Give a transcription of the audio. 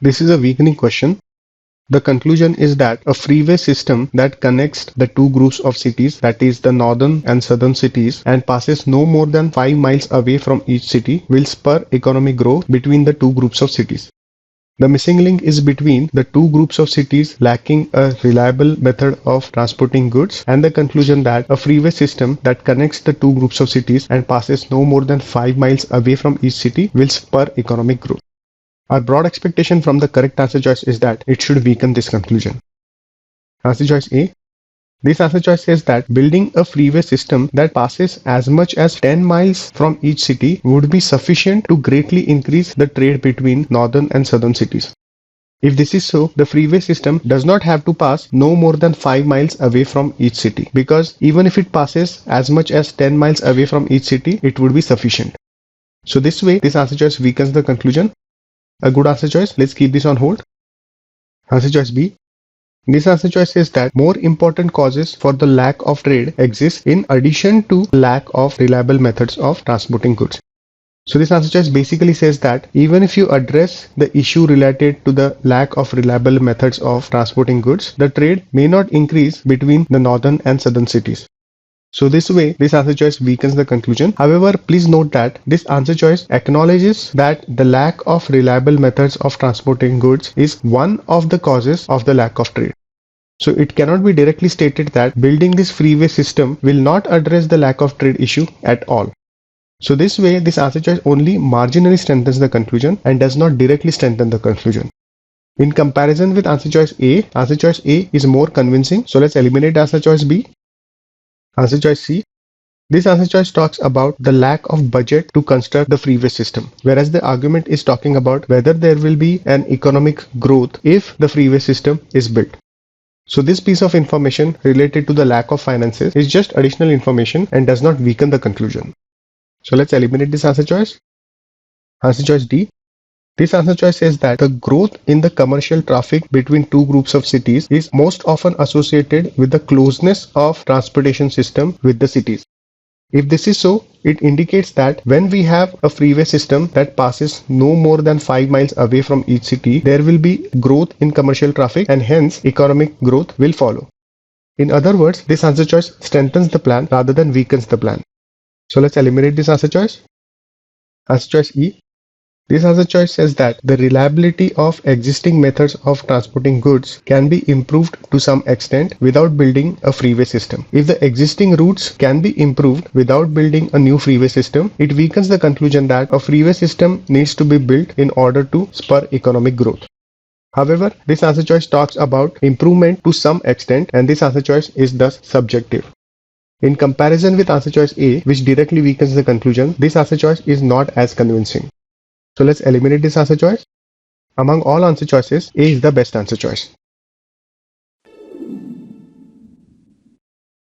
This is a weakening question. The conclusion is that a freeway system that connects the two groups of cities, that is the northern and southern cities, and passes no more than 5 miles away from each city will spur economic growth between the two groups of cities. The missing link is between the two groups of cities lacking a reliable method of transporting goods and the conclusion that a freeway system that connects the two groups of cities and passes no more than 5 miles away from each city will spur economic growth. Our broad expectation from the correct answer choice is that it should weaken this conclusion. Answer choice A. This answer choice says that building a freeway system that passes as much as 10 miles from each city would be sufficient to greatly increase the trade between northern and southern cities. If this is so, the freeway system does not have to pass no more than 5 miles away from each city, because even if it passes as much as 10 miles away from each city, it would be sufficient. So this way, this answer choice weakens the conclusion. A good answer choice. Let's keep this on hold. Answer choice B. This answer choice says that more important causes for the lack of trade exist in addition to lack of reliable methods of transporting goods. So this answer choice basically says that even if you address the issue related to the lack of reliable methods of transporting goods, the trade may not increase between the northern and southern cities. So this way, this answer choice weakens the conclusion. However, please note that this answer choice acknowledges that the lack of reliable methods of transporting goods is one of the causes of the lack of trade. So it cannot be directly stated that building this freeway system will not address the lack of trade issue at all. So this way, this answer choice only marginally strengthens the conclusion and does not directly strengthen the conclusion. In comparison with answer choice A is more convincing. So let's eliminate answer choice B. Answer choice C. This answer choice talks about the lack of budget to construct the freeway system, whereas the argument is talking about whether there will be an economic growth if the freeway system is built. So this piece of information related to the lack of finances is just additional information and does not weaken the conclusion. So let's eliminate this answer choice. Answer choice D. This answer choice says that the growth in the commercial traffic between two groups of cities is most often associated with the closeness of transportation system with the cities. If this is so, it indicates that when we have a freeway system that passes no more than 5 miles away from each city, there will be growth in commercial traffic and hence economic growth will follow. In other words, this answer choice strengthens the plan rather than weakens the plan. So let's eliminate this answer choice. Answer choice E. This answer choice says that the reliability of existing methods of transporting goods can be improved to some extent without building a freeway system. If the existing routes can be improved without building a new freeway system, it weakens the conclusion that a freeway system needs to be built in order to spur economic growth. However, this answer choice talks about improvement to some extent, and this answer choice is thus subjective. In comparison with answer choice A, which directly weakens the conclusion, this answer choice is not as convincing. So let's eliminate this answer choice. Among all answer choices, A is the best answer choice.